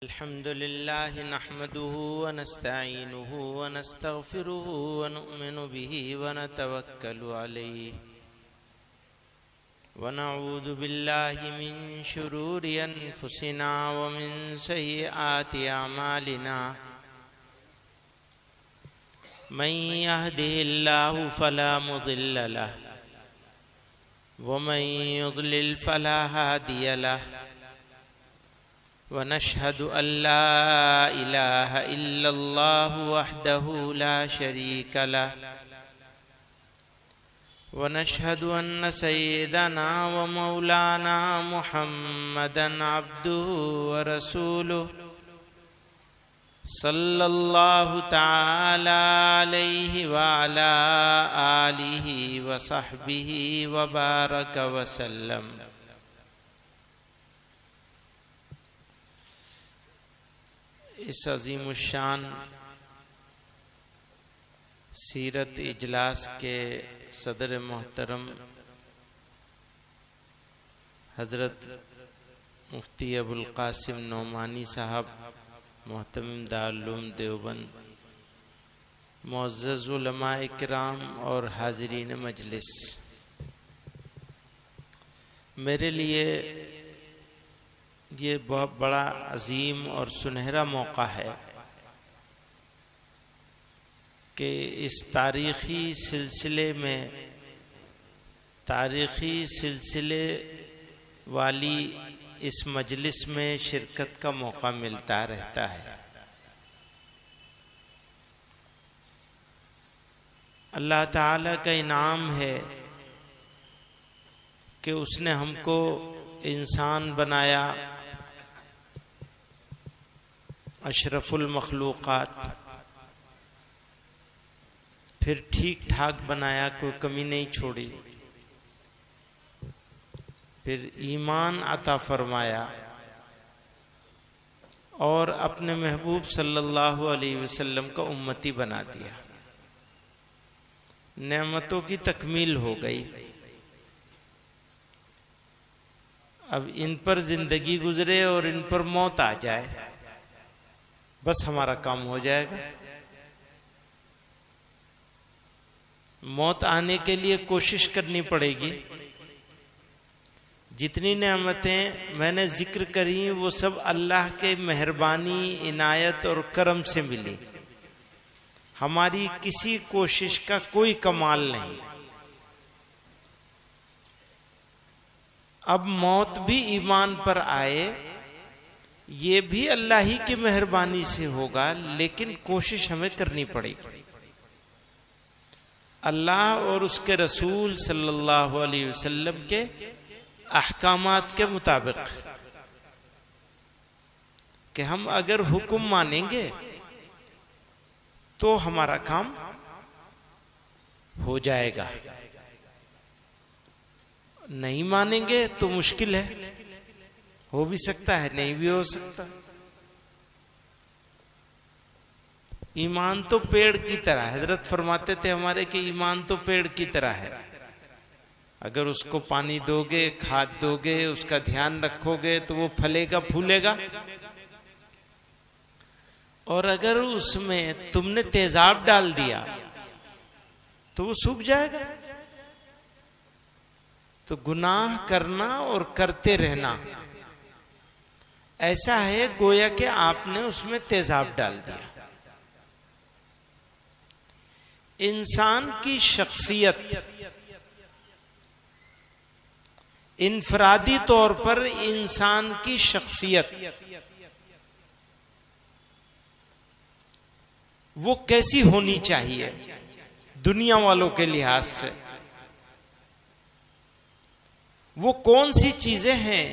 अल्हम्दुलिल्लाह नहमदुहु व नस्तईनुहु व नस्तगफिरुहु व नु'मिनु बिही व नतवक्कलु अलैहि व नऊज़ु बिल्लाहि मिन शुरूरि अनफुसिना व मिन सय्यिआति अमालिना मन यहदिहिल्लाहु फला मुदिल्ल लहु व मन युद्लिल फला हादिय लहु वनशहदु अल्ला इलाहा इल्लल्लाहु वहदहु ला शरीक लहु वनशहदु अन्न सय्यदना व मौलाना मुहम्मदन अब्दुहु व रसूलुहु सल्लल्लाहु तआला अलैहि व अला आलिहि व सहबिहि व बारक व सल्लम। इस अज़ीमुश्शान सीरत इजलास के सदर मोहतरम हज़रत मुफ्ती अबुल क़ासिम नोमानी साहब मोहतमिम दारुल उलूम देवबंद, मुअज़्ज़ज़ उलमाए किराम और हाज़रीन मजलिस, मेरे लिए ये बहुत बड़ा अजीम और सुनहरा मौका है कि इस तारीख़ी सिलसिले वाली इस मजलिस में शिरकत का मौका मिलता रहता है। अल्लाह ताला का इनाम है कि उसने हमको इंसान बनाया, अशरफुल मखलूक़ात, फिर ठीक ठाक बनाया, कोई कमी नहीं छोड़ी, फिर ईमान अता फरमाया और अपने महबूब सल्लल्लाहु अलैहि वसल्लम का उम्मती बना दिया। नेमतों की तकमील हो गई। अब इन पर जिंदगी गुजरे और इन पर मौत आ जाए, बस हमारा काम हो जाएगा। मौत आने के लिए कोशिश करनी पड़ेगी। जितनी नेमतें मैंने जिक्र करी वो सब अल्लाह के मेहरबानी, इनायत और करम से मिली। हमारी किसी कोशिश का कोई कमाल नहीं। अब मौत भी ईमान पर आए, ये भी अल्लाह ही की मेहरबानी से होगा, लेकिन कोशिश हमें करनी पड़ेगी। अल्लाह और उसके रसूल सल्लल्लाहु अलैहि वसल्लम के अहकामात के मुताबिक कि हम अगर हुक्म मानेंगे तो हमारा काम हो जाएगा, नहीं मानेंगे तो मुश्किल है। हो भी सकता है, नहीं भी हो सकता। ईमान तो पेड़ की तरह है। हजरत फरमाते थे हमारे कि ईमान तो पेड़ की तरह है। अगर उसको पानी दोगे, खाद दोगे, उसका ध्यान रखोगे तो वो फलेगा, फूलेगा। और अगर उसमें तुमने तेजाब डाल दिया तो वो सूख जाएगा। तो गुनाह करना और करते रहना ऐसा है गोया कि आपने उसमें तेजाब डाल दिया। इंसान की शख्सियत इनफरादी तौर पर इंसान की शख्सियत वो कैसी होनी चाहिए दुनिया वालों के लिहाज से? वो कौन सी चीजें हैं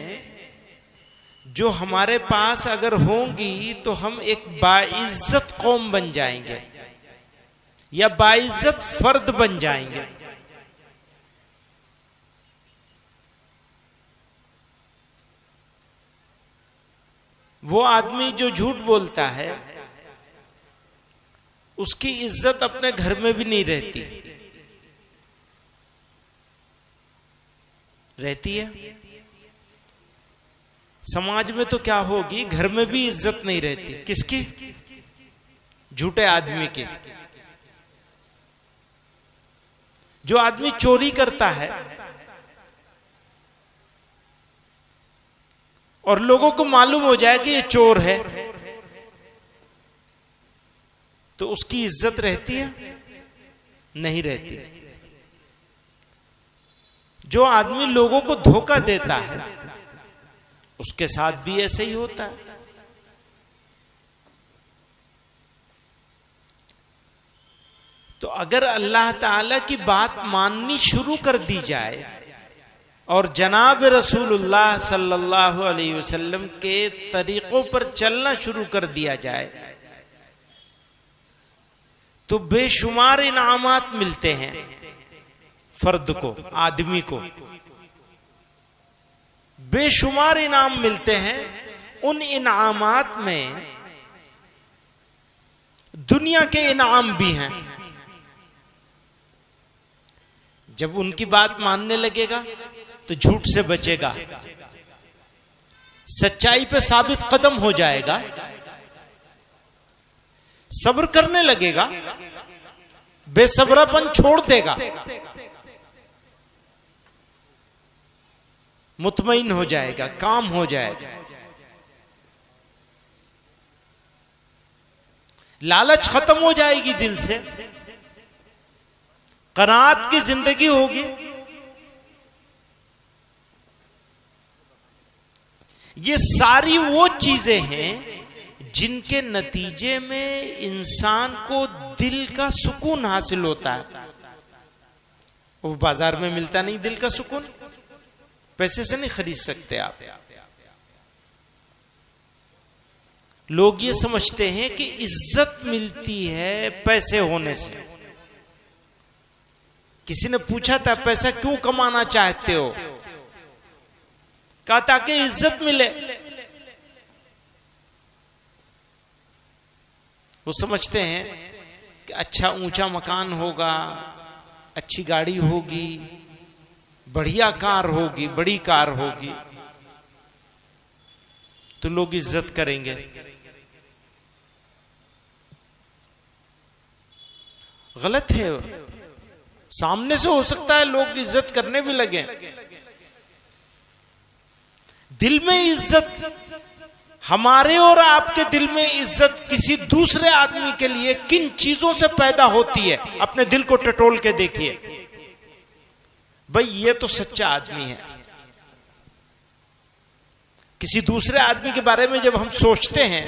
जो हमारे पास अगर होंगी तो हम एक बाइज्जत कौम बन जाएंगे या बाइज्जत फर्द बन जाएंगे? वो आदमी जो झूठ बोलता है उसकी इज्जत अपने घर में भी नहीं रहती है। समाज में तो क्या होगी, घर में भी इज्जत नहीं रहती। किसकी? झूठे आदमी की। जो आदमी चोरी करता है और लोगों को मालूम हो जाए कि ये चोर है, तो उसकी इज्जत रहती है? नहीं रहती। जो आदमी लोगों को धोखा देता है उसके साथ भी ऐसे ही होता है। तो अगर अल्लाह ताला की बात माननी शुरू कर दी जाए और जनाब रसूलुल्लाह सल्लल्लाहु अलैहि वसल्लम के तरीकों पर चलना शुरू कर दिया जाए तो बेशुमार इनामात मिलते हैं फर्द को, आदमी को। बेशुमार इनाम मिलते हैं। उन इनामात में दुनिया के इनाम भी हैं। जब उनकी बात मानने लगेगा तो झूठ से बचेगा, सच्चाई पे साबित कदम हो जाएगा, सब्र करने लगेगा, बेसब्रापन छोड़ देगा, मुतमईन हो जाएगा, काम हो जाएगा। लालच खत्म हो जाएगी दिल से, कनात की जिंदगी होगी। ये सारी वो चीजें हैं जिनके नतीजे में इंसान को दिल का सुकून हासिल होता है। वो बाजार में मिलता नहीं दिल का सुकून, पैसे से नहीं खरीद सकते आप। लोग ये समझते हैं कि इज्जत मिलती है पैसे होने से। किसी ने पूछा था पैसा क्यों कमाना चाहते हो? कहा ताकि इज्जत मिले। वो समझते हैं कि अच्छा ऊंचा मकान होगा, अच्छी गाड़ी होगी, बढ़िया कार होगी, बड़ी कार होगी तो लोग इज्जत करेंगे। गलत है। सामने से हो सकता है लोग इज्जत करने भी लगे, दिल में इज्जत, हमारे और आपके दिल में इज्जत किसी दूसरे आदमी के लिए किन चीजों से पैदा होती है, अपने दिल को टटोल के देखिए। भाई ये तो सच्चा आदमी है। किसी दूसरे आदमी के बारे में जब हम सोचते हैं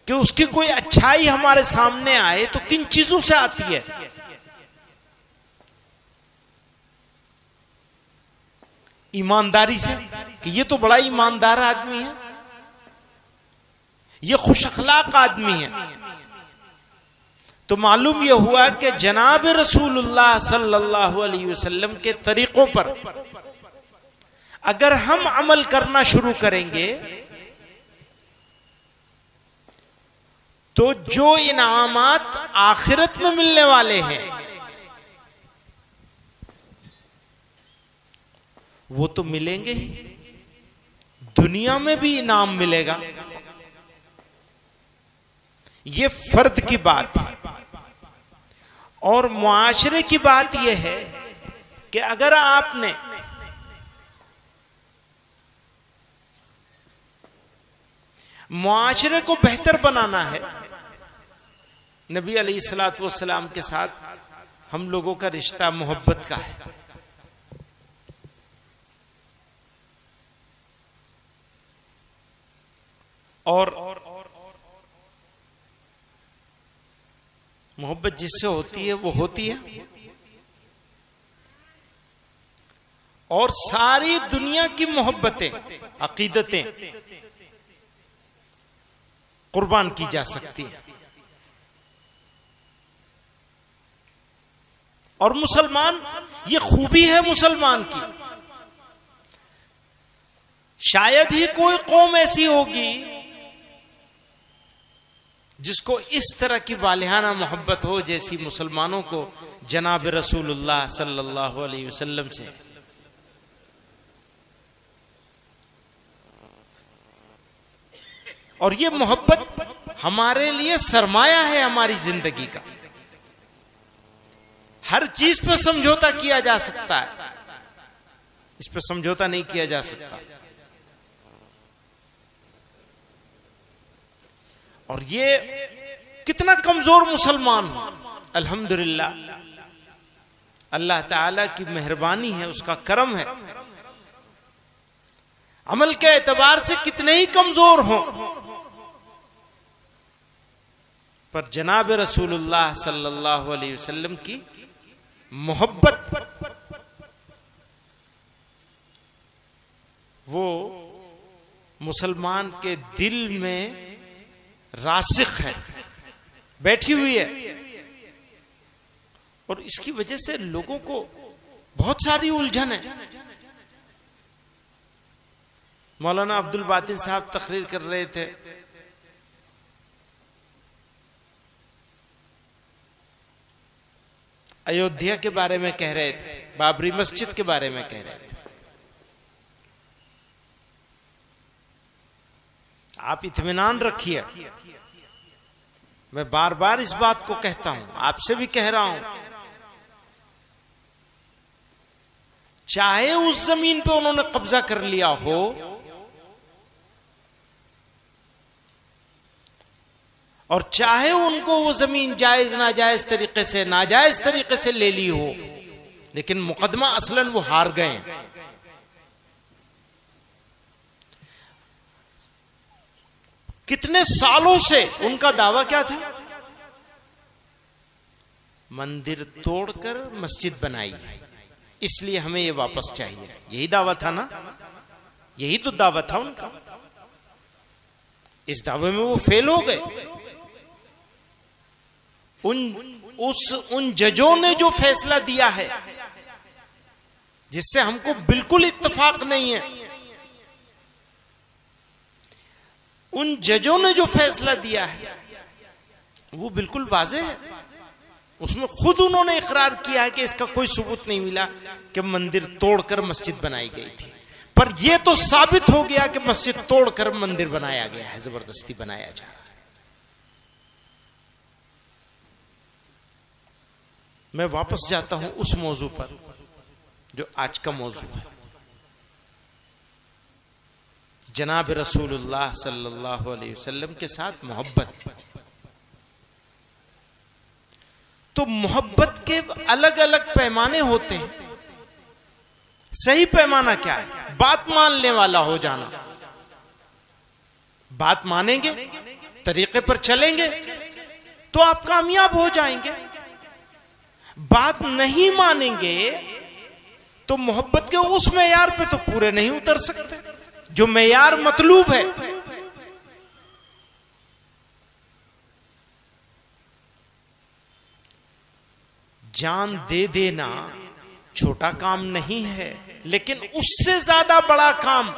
कि उसकी कोई अच्छाई हमारे सामने आए तो किन चीजों से आती है? ईमानदारी से, कि ये तो बड़ा ईमानदार आदमी है, ये खुश अखलाक आदमी है। तो मालूम यह हुआ कि जनाब रसूलुल्लाह सल्लल्लाहु अलैहि वसल्लम के तरीकों पर अगर हम अमल करना शुरू करेंगे तो जो इनामात आखिरत में मिलने वाले हैं वो तो मिलेंगे ही, दुनिया में भी इनाम मिलेगा। ये फर्द की बात है। और मुआशरे की बात यह है कि अगर आपने मुआशरे को बेहतर बनाना है, नबी अलैहिस्सलातु वस्सलाम के साथ हम लोगों का रिश्ता मोहब्बत का है, और मोहब्बत जिससे होती है वो होती है, और सारी दुनिया की मोहब्बतें, अकीदतें कुर्बान की जा सकती है। और मुसलमान, ये खूबी है मुसलमान की, शायद ही कोई कौम ऐसी होगी जिसको इस तरह की वालिहाना मोहब्बत हो जैसी मुसलमानों को जनाब रसूलुल्लाह सल्लल्लाहु अलैहि वसल्लम से। और ये मोहब्बत हमारे लिए सरमाया है हमारी जिंदगी का। हर चीज पर समझौता किया जा सकता है, इस पर समझौता नहीं किया जा सकता। और ये कितना कमजोर मुसलमान हो, अल्हम्दुलिल्लाह अल्लाह ताला की मेहरबानी है, उसका करम है। अमल के एतबार से कितने ही कमजोर हो, पर जनाब रसूलुल्लाह सल्लल्लाहु अलैहि वसल्लम की मोहब्बत वो मुसलमान के दिल में रासिख है, बैठी हुई है। और इसकी वजह से लोगों को बहुत सारी उलझन है। मौलाना अब्दुल बातिन साहब तकरीर कर रहे थे, अयोध्या के बारे में कह रहे थे, बाबरी मस्जिद के बारे में कह रहे थे। आप इत्मीनान रखिए, मैं बार बार इस बात को कहता हूं, आपसे भी कह रहा हूं, चाहे उस जमीन पे उन्होंने कब्जा कर लिया हो, और चाहे उनको वो जमीन जायज नाजायज तरीके से नाजायज तरीके से ले ली हो, लेकिन मुकदमा असलन वो हार गए हैं। कितने सालों से उनका दावा क्या था? मंदिर तोड़कर मस्जिद बनाई, इसलिए हमें ये वापस चाहिए। यही दावा था ना, यही तो दावा था उनका। इस दावे में वो फेल हो गए। उन जजों ने जो फैसला दिया है, जिससे हमको बिल्कुल इत्तेफाक नहीं है, उन जजों ने जो फैसला दिया है वो बिल्कुल वाज़ेह है। उसमें खुद उन्होंने इकरार किया है कि इसका कोई सबूत नहीं मिला कि मंदिर तोड़कर मस्जिद बनाई गई थी, पर यह तो साबित हो गया कि मस्जिद तोड़कर मंदिर बनाया गया है, जबरदस्ती बनाया जा रहा है। मैं वापस जाता हूं उस मौजू पर जो आज का मौजू है, जनाब रसूलुल्लाह सल्लल्लाहु अलैहि वसल्लम के साथ मोहब्बत। तो मोहब्बत के अलग अलग पैमाने होते हैं। सही पैमाना क्या है? बात मानने वाला हो जाना। बात मानेंगे, तरीके पर चलेंगे तो आप कामयाब हो जाएंगे। बात नहीं मानेंगे तो मोहब्बत के उस मेयार पे तो पूरे नहीं उतर सकते जो मेयार मतलूब है। जान दे देना छोटा काम नहीं है, लेकिन उससे ज्यादा बड़ा काम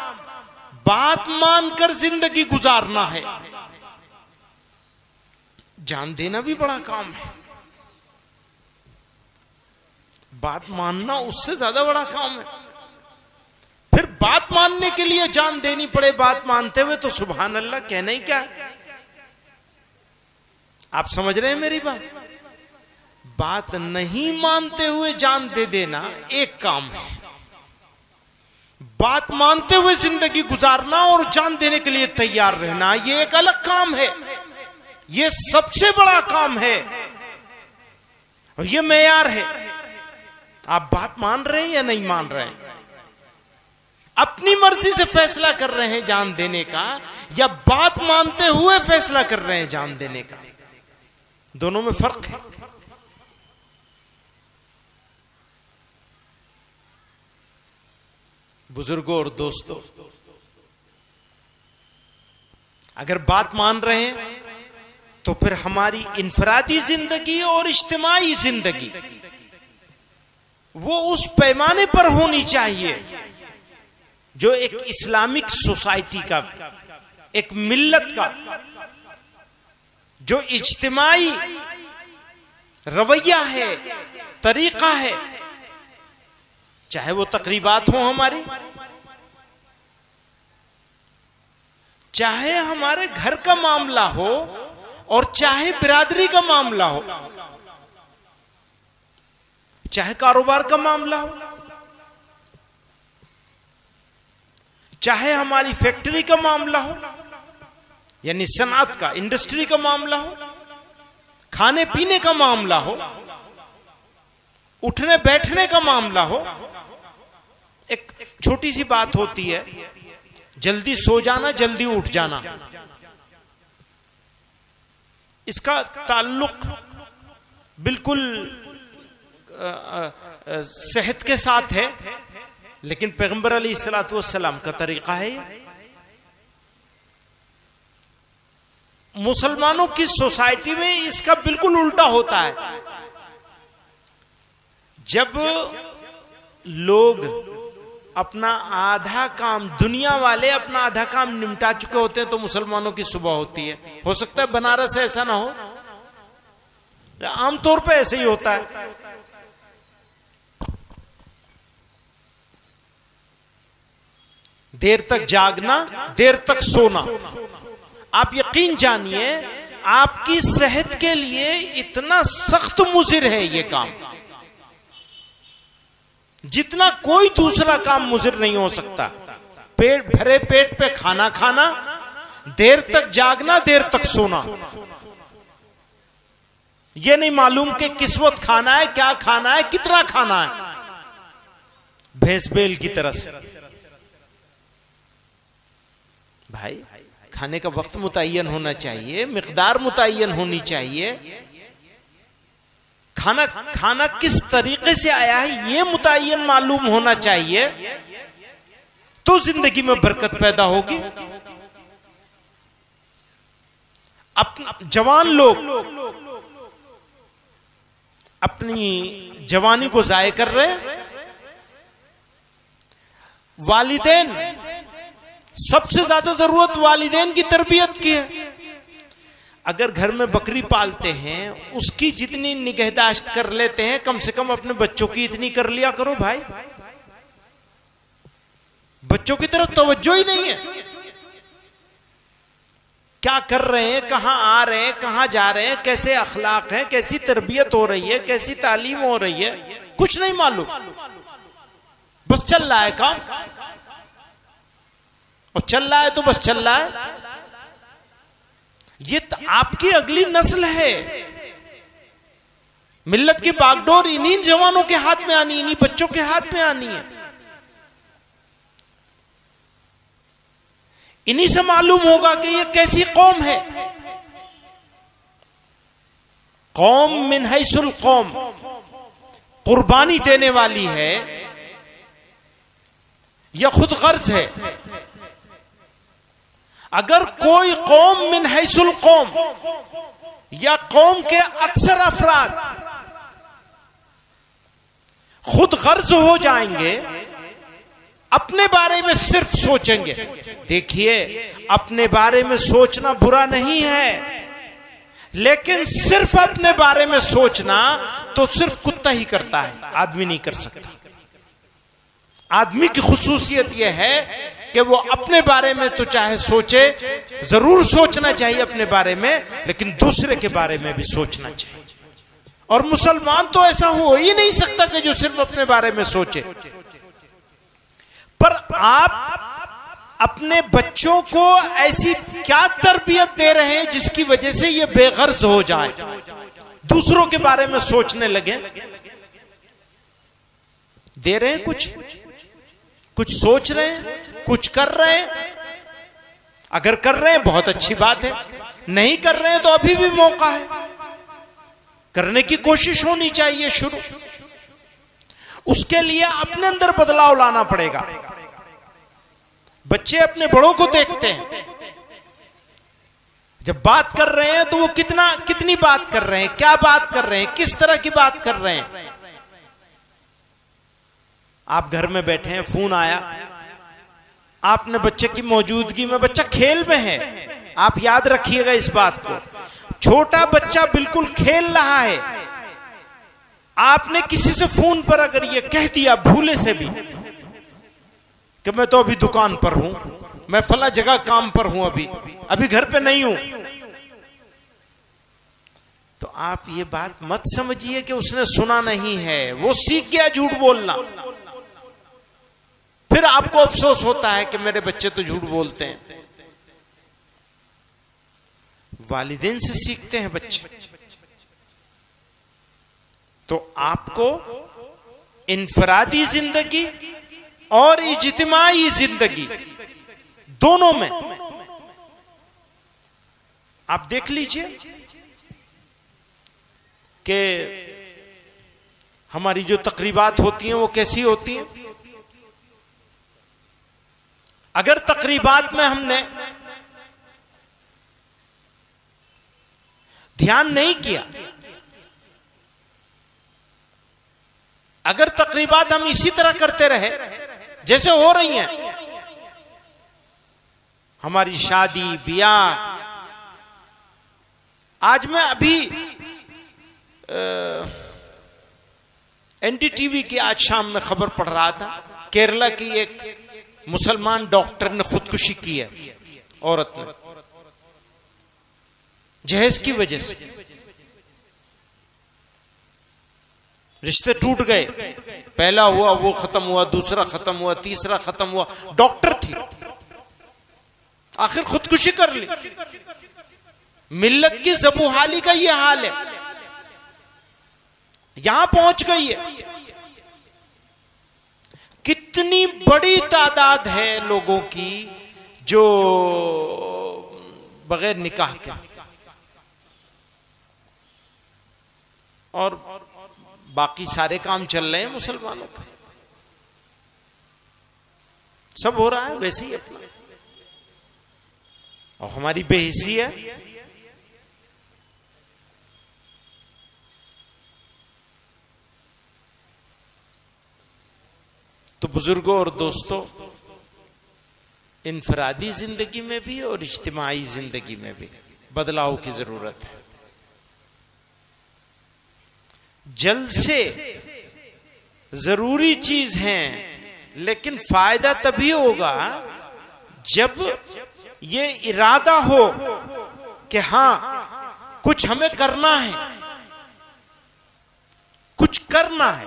बात मानकर जिंदगी गुजारना है। जान देना भी बड़ा काम है, बात मानना उससे ज्यादा बड़ा काम है। फिर बात मानने के लिए जान देनी पड़े बात मानते हुए, तो सुभान अल्लाह कहना ही क्या है। आप समझ रहे हैं मेरी बात? बात नहीं मानते हुए जान दे देना एक काम है, बात मानते हुए जिंदगी गुजारना और जान देने के लिए तैयार रहना, यह एक अलग काम है। यह सबसे बड़ा काम है और यह मेयार है। आप बात मान रहे हैं या नहीं मान रहे हैं? अपनी मर्जी से फैसला कर रहे हैं जान देने का, या बात मानते हुए फैसला कर रहे हैं जान देने का? दोनों में फर्क है। बुजुर्गों और दोस्तों, अगर बात मान रहे हैं तो फिर हमारी इनफरादी जिंदगी और इज्तिमाई जिंदगी वो उस पैमाने पर होनी चाहिए जो एक इस्लामिक सोसाइटी का, एक मिल्लत का जो इज्तिमाई रवैया है, तरीका है। चाहे वो तकरीबात हो हमारी, चाहे हमारे घर का मामला हो और चाहे बिरादरी का मामला हो, चाहे कारोबार का मामला हो, चाहे हमारी फैक्ट्री का मामला हो यानी सनात का, इंडस्ट्री का मामला हो, खाने पीने का मामला हो, उठने बैठने का मामला हो। एक छोटी सी बात होती है, जल्दी सो जाना, जल्दी उठ जाना। इसका ताल्लुक बिल्कुल सेहत के साथ है, लेकिन पैगंबर अलैहिस्सलातु वस्सलाम का तरीका है। मुसलमानों की सोसाइटी में इसका बिल्कुल उल्टा होता है। जब लोग अपना आधा काम, दुनिया वाले अपना आधा काम निपटा चुके होते हैं, तो मुसलमानों की सुबह होती है। हो सकता है बनारस ऐसा ना हो, आमतौर पे ऐसे ही होता है। देर तक जागना, देर तक सोना। आप यकीन जानिए आपकी सेहत के लिए इतना सख्त मुज़िर है ये काम, जितना कोई दूसरा काम मुज़िर नहीं हो सकता। पेट भरे पेट पे खाना खाना, देर तक जागना, देर तक सोना। ये नहीं मालूम कि किस वक्त खाना है, क्या खाना है, कितना खाना है, भैंस बैल की तरह से। भाई खाने का वक्त मुतय्यन होना चाहिए, मिकदार मुतय्यन होनी चाहिए। खाना किस तरीके से आया है ये मुतय्यन मालूम होना चाहिए, तो जिंदगी में बरकत पैदा होगी। जवान लोग अपनी जवानी को जाया कर रहे हैं। वालिदैन, सबसे ज्यादा जरूरत वालिदैन की तरबियत की है। अगर घर में बकरी पालते हैं, उसकी जितनी निगहदाश्त कर लेते हैं, कम से कम अपने बच्चों की इतनी कर लिया करो भाई। बच्चों की तरफ तवज्जो ही नहीं है। क्या कर रहे हैं, कहां आ रहे हैं, कहां जा रहे हैं, कैसे अखलाक हैं, कैसी तरबियत हो रही है, कैसी तालीम हो रही है, कुछ नहीं मालूम। बस चल रहा है काम, और चल रहा है तो बस चल रहा है। ये आपकी अगली नस्ल है। मिल्लत की बागडोर इन्हीं जवानों के हाथ में आनी, इन्हीं बच्चों के हाथ में आनी है। इन्हीं से मालूम होगा कि ये कैसी कौम है। कौम मिन हैसुल कौम, कुर्बानी देने वाली है या खुद गर्ज है। अगर कोई कौम मिन हैसुल कौम या कौम के अक्सर अफराद खुद गर्ज हो जाएंगे, अपने बारे में सिर्फ सोचेंगे। देखिए, अपने बारे में सोचना बुरा नहीं है, लेकिन सिर्फ अपने बारे में सोचना तो सिर्फ कुत्ता ही करता है, आदमी नहीं कर सकता। आदमी की खुसूसियत यह है कि वो अपने बारे में तो चाहे सोचे, जरूर सोचना चाहिए अपने बारे में, लेकिन दूसरे के बारे में भी सोचना चाहिए। और मुसलमान तो ऐसा हो ही नहीं सकता कि जो सिर्फ अपने बारे में सोचे। पर आप अपने बच्चों को ऐसी क्या तरबियत दे रहे हैं जिसकी वजह से ये बेगर्ज हो जाए, दूसरों के बारे में सोचने लगे? दे रहे हैं कुछ सोच रहे हैं, कुछ कर रहे हैं। अगर कर रहे हैं बहुत अच्छी बात है, नहीं कर रहे हैं तो अभी भी मौका है, करने की कोशिश होनी चाहिए शुरू। उसके लिए अपने अंदर बदलाव लाना पड़ेगा। बच्चे अपने बड़ों को देखते हैं, जब बात कर रहे हैं तो वो कितनी बात कर रहे हैं, क्या बात कर रहे हैं, किस तरह की बात कर रहे हैं। आप घर में बैठे हैं, फोन आया, आपने बच्चे की मौजूदगी में, बच्चा खेल में है, आप याद रखिएगा इस बात को, छोटा बच्चा बिल्कुल खेल रहा है, आपने किसी से फोन पर अगर ये कह दिया भूले से भी कि मैं तो अभी दुकान पर हूं, मैं फला जगह काम पर हूं, अभी घर पे नहीं हूं। तो आप ये बात मत समझिए कि उसने सुना नहीं है, वो सीख गया झूठ बोलना। फिर आपको अफसोस होता है कि मेरे बच्चे तो झूठ बोलते हैं। वालिदैन से सीखते हैं बच्चे। तो आपको इनफरादी जिंदगी और इज्तिमाई जिंदगी दोनों में आप देख लीजिए कि हमारी जो तकरीबात होती हैं वो कैसी होती हैं। अगर तकरीबात में हमने ध्यान नहीं किया, अगर तकरीबात हम इसी तरह करते रहे जैसे हो रही हैं, हमारी शादी ब्याह। आज मैं अभी एनडीटीवी की आज शाम में खबर पढ़ रहा था, केरला की एक मुसलमान डॉक्टर ने खुदकुशी की है, औरत ने, जहेज की वजह से। रिश्ते टूट गए, पहला हुआ वो खत्म हुआ, दूसरा खत्म हुआ, तीसरा खत्म हुआ। डॉक्टर थी, आखिर खुदकुशी कर ली। मिल्लत की ज़बूहाली का ये हाल है, यहां पहुंच गई है। कितनी बड़ी तादाद है लोगों की जो बगैर निकाह के, और बाकी सारे काम चल रहे हैं मुसलमानों के, सब हो रहा है वैसे ही अपना। और हमारी बेहिसी है। तो बुजुर्गों और दोस्तों, इनफरादी जिंदगी में भी और इज्तिमाई जिंदगी में भी बदलाव की जरूरत है। जलसे जरूरी चीज हैं, लेकिन फायदा तभी होगा जब ये इरादा हो कि हां कुछ हमें करना है, कुछ करना है।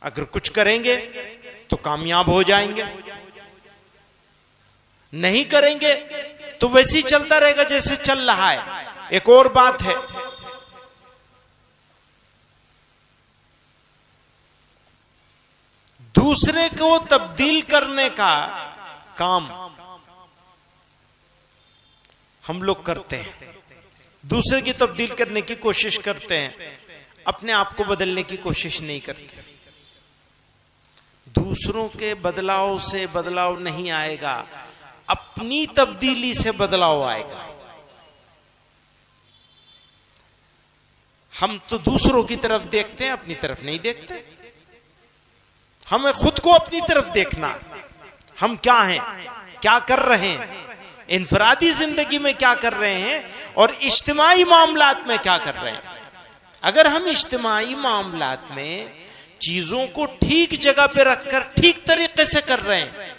अगर कुछ करेंगे तो कामयाब हो जाएंगे, नहीं करेंगे तो वैसे ही चलता रहेगा जैसे चल रहा है। एक और बात है, दूसरे को तब्दील करने का काम हम लोग करते हैं, दूसरे की तब्दील करने की कोशिश करते हैं, अपने आप को बदलने की कोशिश नहीं करते। दूसरों के बदलाव से बदलाव नहीं आएगा, अपनी तब्दीली से बदलाव आएगा। हम तो दूसरों की तरफ देखते हैं, अपनी तरफ नहीं देखते। हमें खुद को अपनी तरफ देखना, हम क्या हैं, क्या कर रहे हैं, इनफरादी जिंदगी में क्या कर रहे हैं और इज्तिमाई मामलात में क्या कर रहे हैं। अगर हम इज्तिमाई मामलात में चीजों को ठीक जगह पे रखकर ठीक तरीके से कर रहे हैं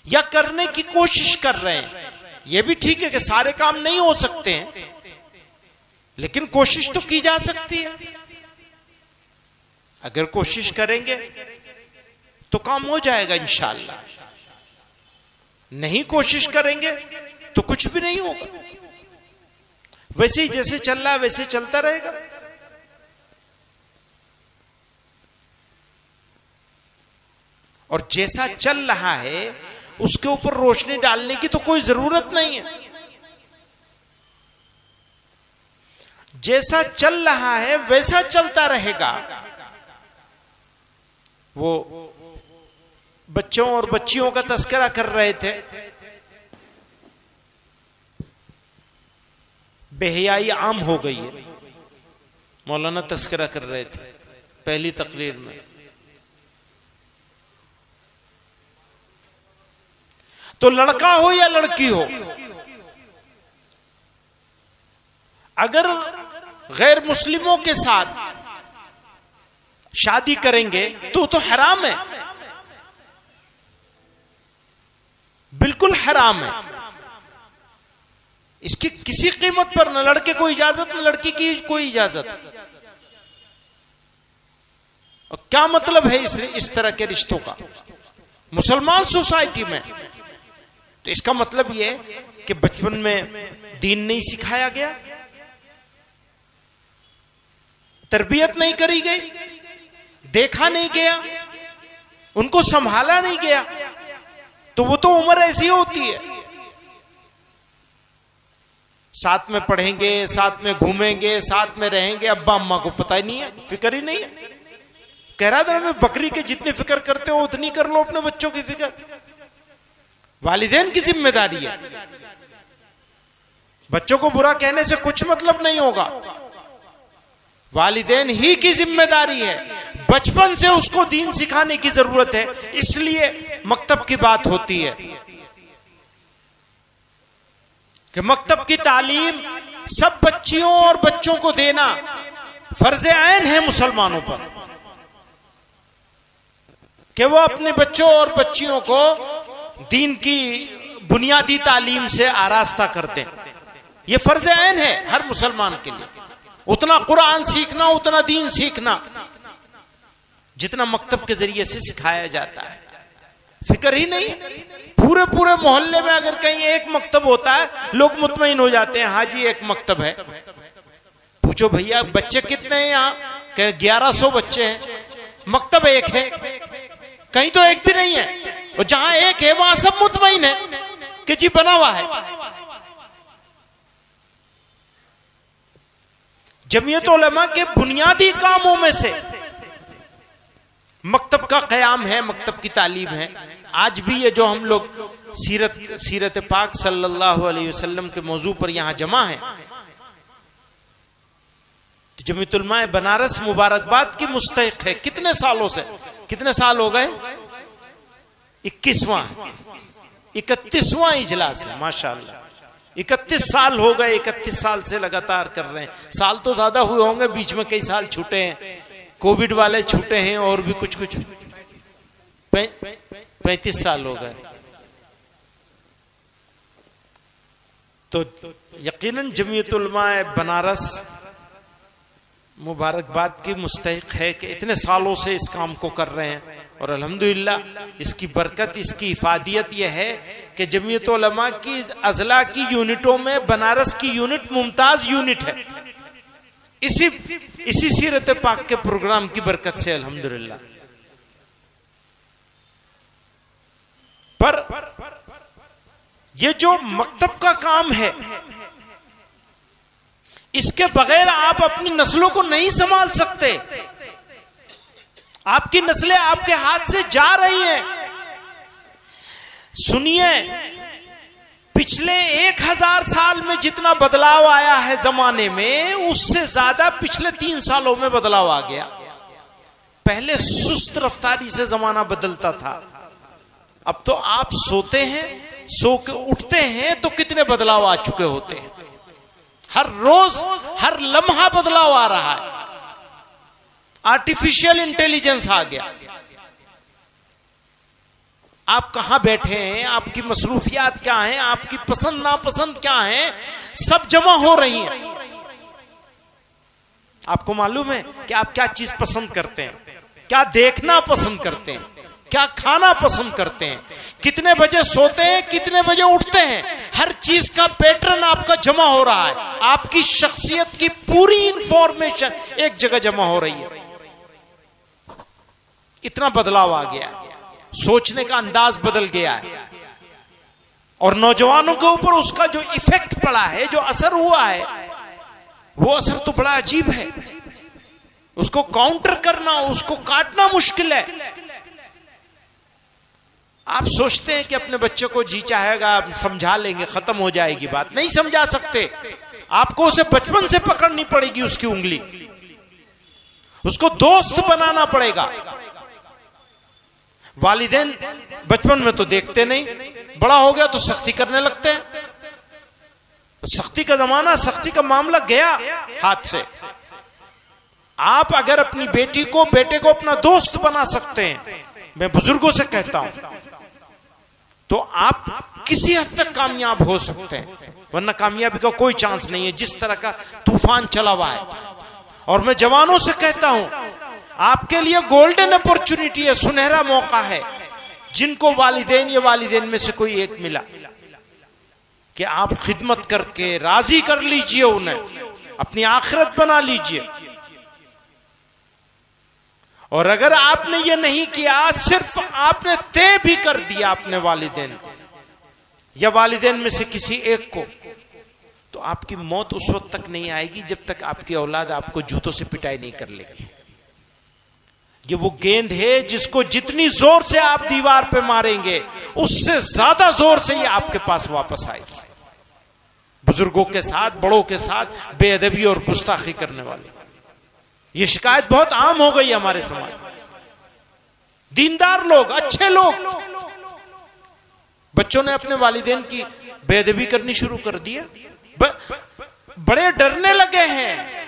या करने की कोशिश कर रहे हैं, यह भी ठीक है कि सारे काम नहीं हो सकते हैं, लेकिन कोशिश तो की जा सकती है। अगर कोशिश करेंगे तो काम हो जाएगा इंशाअल्लाह, नहीं कोशिश करेंगे तो कुछ भी नहीं होगा। वैसे ही जैसे चल रहा है वैसे चलता रहेगा। और जैसा चल रहा है उसके ऊपर रोशनी डालने की तो कोई जरूरत नहीं है। जैसा चल रहा है वैसा चलता रहेगा। वो बच्चों और बच्चियों का तस्करा कर रहे थे, बेहयाई आम हो गई है। मौलाना तस्करा कर रहे थे पहली तकरीर में। तो लड़का हो या लड़की हो, अगर गैर मुस्लिमों के साथ शादी करेंगे तो हराम है। बिल्कुल हराम है। इसकी किसी कीमत पर न लड़के को इजाजत न लड़की की कोई इजाजत। और क्या मतलब है इस तरह के रिश्तों का मुसलमान सोसाइटी में? तो इसका मतलब यह कि बचपन में दीन नहीं सिखाया गया, तरबियत नहीं करी गई, देखा नहीं गया, उनको संभाला नहीं गया, तो वो तो उम्र ऐसी होती है। साथ में पढ़ेंगे, साथ में घूमेंगे, साथ में रहेंगे, अब्बा अम्मा को पता ही नहीं है, फिक्र ही नहीं है। कह रहा था मैं, बकरी के जितनी फिक्र करते हो उतनी कर लो अपने बच्चों की फिक्र। वालिदैन की जिम्मेदारी है। बच्चों को बुरा कहने से कुछ मतलब नहीं होगा, वालिदैन ही की जिम्मेदारी है। बचपन से उसको दीन सिखाने की जरूरत है, इसलिए मकतब की बात होती है कि मकतब की तालीम सब बच्चियों और बच्चों को देना फर्ज ऐन है मुसलमानों पर, कि वो अपने बच्चों और बच्चियों को दीन की बुनियादी तालीम से आरास्ता कर दें। ये फर्ज ऐन है हर मुसलमान के लिए। उतना कुरान सीखना, उतना दीन सीखना जितना मकतब के जरिए से सिखाया जाता है। फिक्र ही नहीं। पूरे पूरे मोहल्ले में अगर कहीं एक मकतब होता है, लोग मुतमईन हो जाते हैं, हाँ जी एक मकतब है। पूछो भैया बच्चे कितने हैं यहाँ? कह 1100 बच्चे हैं, मकतब एक है, कहीं तो एक भी नहीं है। और जहां एक है वहां सब मुतमईन है कि जी बना हुआ है। जमीयत उलमा के बुनियादी कामों में से मकतब का क़याम है, मकतब की तालीम है। आज भी ये जो हम लोग सीरत पाक सल्लल्लाहु अलैहि वसल्लम के मौजू पर यहां जमा है, तो जमीयत उलमा बनारस मुबारकबाद की मुस्तहिक है। कितने सालों से, कितने साल हो गए? 31वां इजलास है माशाअल्लाह। 31 साल हो गए, 31 साल से लगातार कर रहे हैं। साल तो ज्यादा हुए होंगे, बीच में कई साल छूटे हैं, कोविड वाले छूटे हैं और भी कुछ 35 साल हो गए। तो यकीनन जमीयत उलमा बनारस मुबारकबाद की मुस्तहिक है कि इतने सालों से इस काम को कर रहे हैं। और अल्हम्दुलिल्लाह इसकी बरकत, इसकी इफादियत यह है कि जमीयत उलमा की अजला की यूनिटों में बनारस की यूनिट मुमताज यूनिट है, इसी सीरत पाक के प्रोग्राम की बरकत से अल्हम्दुलिल्लाह। पर ये जो मकतब का काम है, इसके बगैर आप अपनी नस्लों को नहीं संभाल सकते। आपकी नस्लें आपके हाथ से जा रही हैं। सुनिए, पिछले 1000 साल में जितना बदलाव आया है जमाने में, उससे ज्यादा पिछले 3 सालों में बदलाव आ गया। पहले सुस्त रफ्तारी से जमाना बदलता था, अब तो आप सोते हैं, सो के उठते हैं तो कितने बदलाव आ चुके होते हैं। हर रोज हर लम्हा बदलाव आ रहा है। आर्टिफिशियल इंटेलिजेंस आ गया। आप कहां बैठे हैं, आपकी मसरूफियात क्या हैं, आपकी पसंद नापसंद क्या हैं, सब जमा हो रही हैं। आपको मालूम है कि आप क्या चीज पसंद करते हैं, क्या देखना पसंद करते हैं, क्या खाना पसंद करते हैं, कितने बजे सोते हैं, कितने बजे उठते हैं। हर चीज का पैटर्न आपका जमा हो रहा है। आपकी शख्सियत की पूरी इंफॉर्मेशन एक जगह जमा हो रही है। इतना बदलाव आ गया है, सोचने का अंदाज बदल गया है। और नौजवानों के ऊपर उसका जो इफेक्ट पड़ा है, जो असर हुआ है, वो असर तो बड़ा अजीब है। उसको काउंटर करना, उसको काटना मुश्किल है। आप सोचते हैं कि अपने बच्चे को जी चाहेगा समझा लेंगे, खत्म हो जाएगी बात। नहीं समझा सकते। आपको उसे बचपन से पकड़नी पड़ेगी उसकी उंगली, उसको दोस्त बनाना पड़ेगा। वालिदैन बचपन में तो देखते नहीं, बड़ा हो गया तो सख्ती करने लगते हैं। सख्ती का जमाना, सख्ती का मामला गया हाथ से। आप अगर अपनी बेटी को, बेटे को अपना दोस्त बना सकते हैं, मैं बुजुर्गों से कहता हूं, तो आप किसी हद तक कामयाब हो सकते हैं, वरना कामयाबी का कोई चांस नहीं है। जिस तरह का तूफान चला हुआ है, और मैं जवानों से कहता हूं, आपके लिए गोल्डन अपॉर्चुनिटी है, सुनहरा मौका है। जिनको वालिदैन या वालिदैन में से कोई एक मिला कि आप खिदमत करके राजी कर लीजिए उन्हें, अपनी आखिरत बना लीजिए। और अगर आपने ये नहीं किया, सिर्फ आपने तय भी कर दिया अपने वालिदैन को या वालिदैन में से किसी एक को, तो आपकी मौत उस वक्त तक नहीं आएगी जब तक आपकी औलाद आपको जूतों से पिटाई नहीं कर लेगी। ये वो गेंद है जिसको जितनी जोर से आप दीवार पे मारेंगे, उससे ज्यादा जोर से ये आपके पास वापस आएगी। बुजुर्गों के साथ, बड़ों के साथ बेअदबी और गुस्ताखी करने वाले, ये शिकायत बहुत आम हो गई हमारे समाज में। दीनदार लोग, अच्छे लोग, बच्चों ने अपने वालिदैन की बेअदबी करनी शुरू कर दिया, बड़े डरने लगे हैं।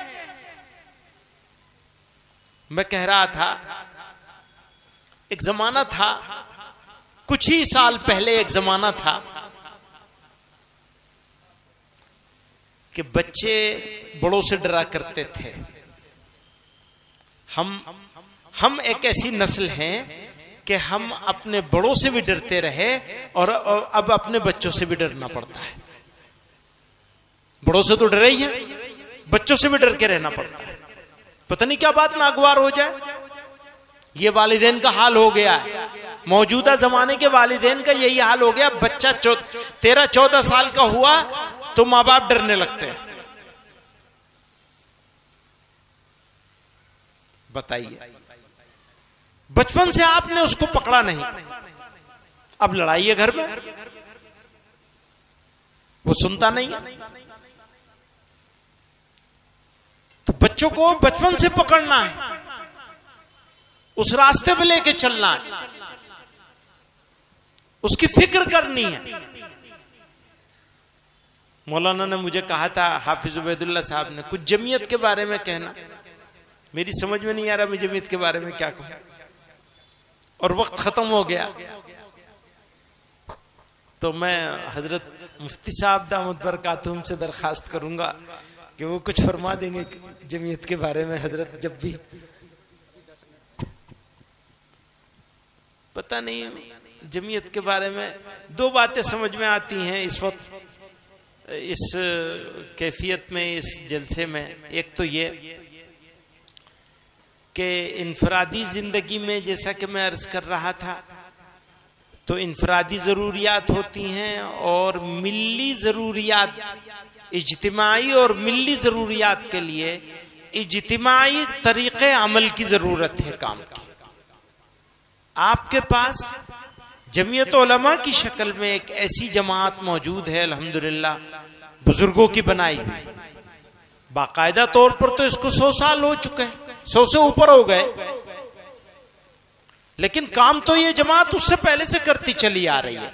मैं कह रहा था, एक जमाना था, कुछ ही साल पहले एक जमाना था कि बच्चे बड़ों से डरा करते थे। हम एक ऐसी नस्ल हैं कि हम अपने बड़ों से भी डरते रहे और अब अपने बच्चों से भी डरना पड़ता है। बड़ों से तो डरे ही हैं, बच्चों से भी डर के रहना पड़ता है। पता नहीं क्या बात नागवार हो जाए। ये वालिदैन का हाल हो गया है, मौजूदा जमाने के वालिदैन का यही हाल हो गया। बच्चा 13-14 साल का हुआ तो माँ बाप डरने लगते हैं। बताइए, बचपन से आपने उसको पकड़ा नहीं, अब लड़ाई है घर में, वो सुनता नहीं है। तो बच्चों को बचपन से पकड़ना है, उस रास्ते पे लेके चलना है, उसकी फिक्र करनी है। मौलाना ने मुझे कहा था, हाफिज उबैदुल्लाह साहब ने, कुछ जमीयत के बारे में कहना। मेरी समझ में नहीं आ रहा मैं जमीयत के बारे में क्या कहूं, और वक्त खत्म हो गया। तो मैं हजरत मुफ्ती साहब दामद बरकातुहुम से दरखास्त करूंगा कि वो कुछ फरमा देंगे जमीयत के बारे में। हजरत जब भी, पता नहीं जमीयत के बारे में दो बातें समझ में आती हैं इस वक्त, इस कैफियत में, इस जलसे में। एक तो ये कि इनफरादी जिंदगी में, जैसा कि मैं अर्ज कर रहा था, तो इनफरादी ज़रूरियात होती हैं और मिल्ली ज़रूरियात, इज्तिमाई और मिल्ली ज़रूरियात के लिए इज्तिमाई तरीक़े अमल की ज़रूरत है काम की। आपके पास जमीयत उलमा की शक्ल में एक ऐसी जमात मौजूद है, अल्हम्दुलिल्लाह, बुजुर्गों की बनाई हुई। बाकायदा तौर पर तो इसको 100 साल हो चुके हैं, 100 से ऊपर हो गए, लेकिन काम तो ये जमात उससे पहले से करती चली आ रही है,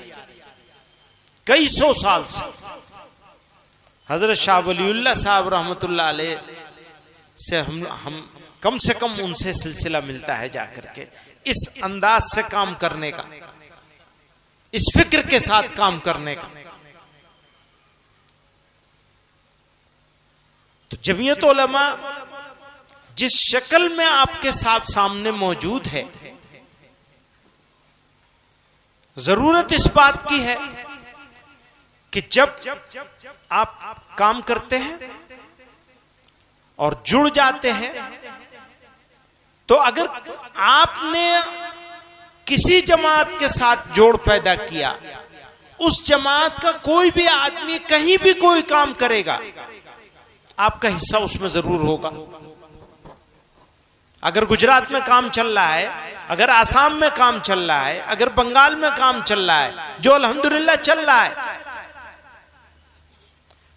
कई 100 साल से। हजरत शाह वलीउल्लाह साहब रहमतुल्लाह अलैह से हम कम से कम उनसे सिलसिला मिलता है जाकर के, इस अंदाज से काम करने का, इस फिक्र के साथ काम करने का। तो जमीयत उलमा जिस शक्ल में आपके साथ सामने मौजूद है, जरूरत इस बात की है कि जब आप काम करते हैं और जुड़ जाते हैं, तो अगर आपने किसी जमात के साथ जोड़ पैदा किया, उस जमात का कोई भी आदमी कहीं भी कोई काम करेगा, आपका हिस्सा उसमें जरूर होगा। अगर गुजरात में काम चल रहा है, अगर आसाम में काम चल रहा है, अगर बंगाल में काम चल रहा है, जो अल्हम्दुलिल्लाह चल रहा है,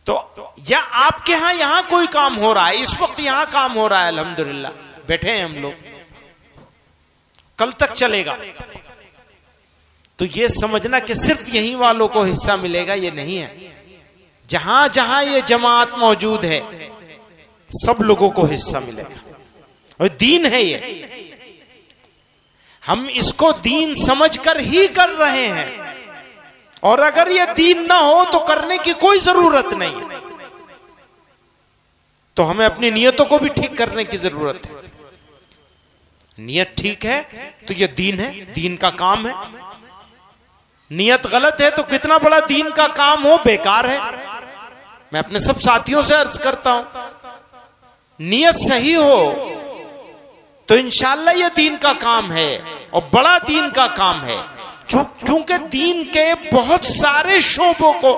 तो या आपके यहां कोई काम हो रहा है, इस वक्त यहां काम हो रहा है, अल्हम्दुलिल्लाह बैठे हैं हम लोग, कल तक चलेगा। तो ये समझना कि सिर्फ यहीं वालों को हिस्सा मिलेगा, ये नहीं है। जहां जहां ये जमात मौजूद है, सब लोगों को हिस्सा मिलेगा। और दीन है ये, हम इसको दीन समझकर ही कर रहे हैं। और अगर ये दीन ना हो तो करने की कोई जरूरत नहीं है। तो हमें अपनी नियतों को भी ठीक करने की जरूरत है। नियत ठीक है तो ये दीन है, दीन का काम है। नियत गलत है तो कितना बड़ा दीन का काम हो बेकार है। मैं अपने सब साथियों से अर्ज करता हूं, नियत सही हो तो इंशाअल्लाह ये दीन का काम है और बड़ा दीन का काम है। चूंकि दीन के बहुत सारे शोबों को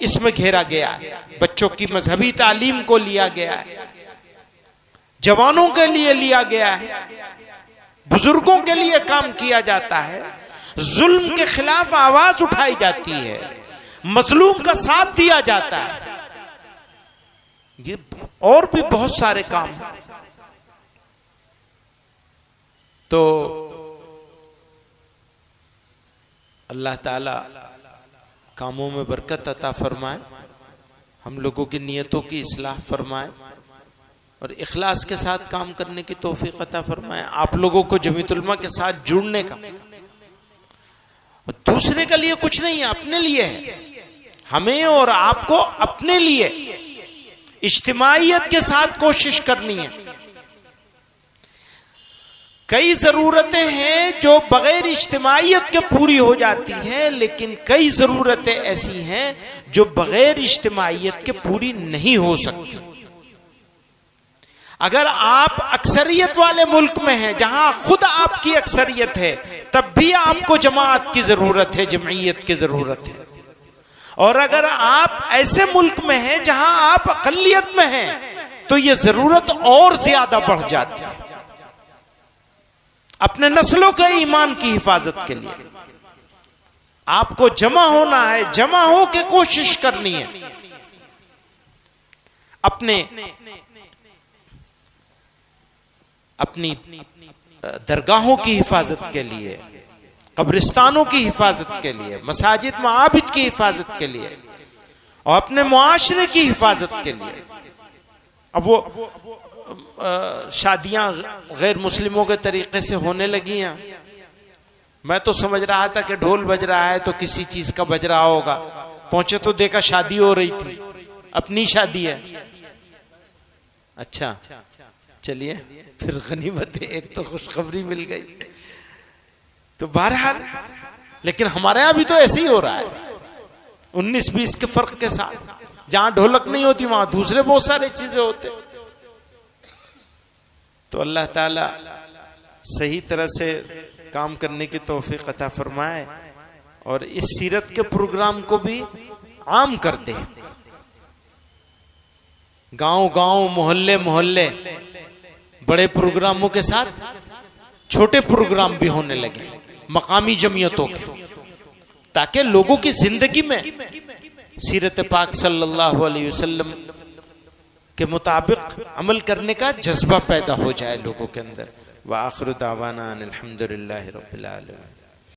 इसमें घेरा गया है। बच्चों की मजहबी तालीम को लिया गया है, जवानों के लिए लिया गया है, बुजुर्गों के लिए काम किया जाता है, जुल्म के खिलाफ आवाज उठाई जाती है, मजलूम का साथ दिया जाता है। ये और भी बहुत सारे काम हैं। तो अल्लाह ताला कामों में बरकत अता फरमाए, हम लोगों की नियतों की इस्लाह फरमाए और इखलास के साथ काम करने की तौफीक अता फरमाए। आप लोगों को जमीयतुल उलमा के साथ जुड़ने का, दूसरे के लिए कुछ नहीं है, अपने लिए है। हमें और आपको अपने लिए इज्तिमाइयत के साथ कोशिश करनी है। कई जरूरतें हैं जो बगैर इज्तिमाइयत के पूरी हो जाती हैं, लेकिन कई जरूरतें ऐसी हैं जो बगैर इज्तिमाइयत के पूरी नहीं हो सकती। अगर आप अक्सरियत वाले मुल्क में हैं जहां खुद आपकी अक्सरियत है, तब भी आपको जमात की जरूरत है, जमईयत की जरूरत है। और अगर आप ऐसे मुल्क में हैं जहां आप अकलियत में हैं, तो यह जरूरत और ज्यादा बढ़ जाती है। अपने नस्लों के ईमान की हिफाजत के लिए आपको जमा होना है, जमा हो के कोशिश करनी है। अपनी दरगाहों की हिफाजत के लिए, कब्रिस्तानों की हिफाजत के लिए, मसाजिद माबिद की हिफाजत के लिए और अपने मुआशरे की हिफाजत के लिए। अब वो शादियां गैर मुस्लिमों के तरीके से होने लगी हैं। मैं तो समझ रहा था कि ढोल बज रहा है तो किसी चीज का बज रहा होगा, पहुंचे तो देखा शादी हो रही थी, अपनी शादी है। अच्छा चलिए फिर गनीमत है, एक तो खुशखबरी मिल गई। तो बहरहाल, लेकिन हमारे यहां भी तो ऐसे ही हो रहा है, 19-20 के फर्क के साथ। जहां ढोलक नहीं होती वहां दूसरे बहुत सारे चीजें होते। तो अल्लाह ताला सही तरह से काम करने की तौफीक अता फरमाए और इस सीरत के प्रोग्राम को भी आम कर दे। गांव गांव, मोहल्ले मोहल्ले बड़े प्रोग्रामों के साथ छोटे प्रोग्राम भी होने लगे मकामी जमीयतों के, ताकि लोगों की जिंदगी में सीरत पाक सल्लल्लाहु अलैहि वसल्लम के मुताबिक अमल करने का जज्बा पैदा हो जाए लोगों के अंदर। व आखिर दावाना अनिल हम्दुलिल्लाहि रब्बिल आलमीन।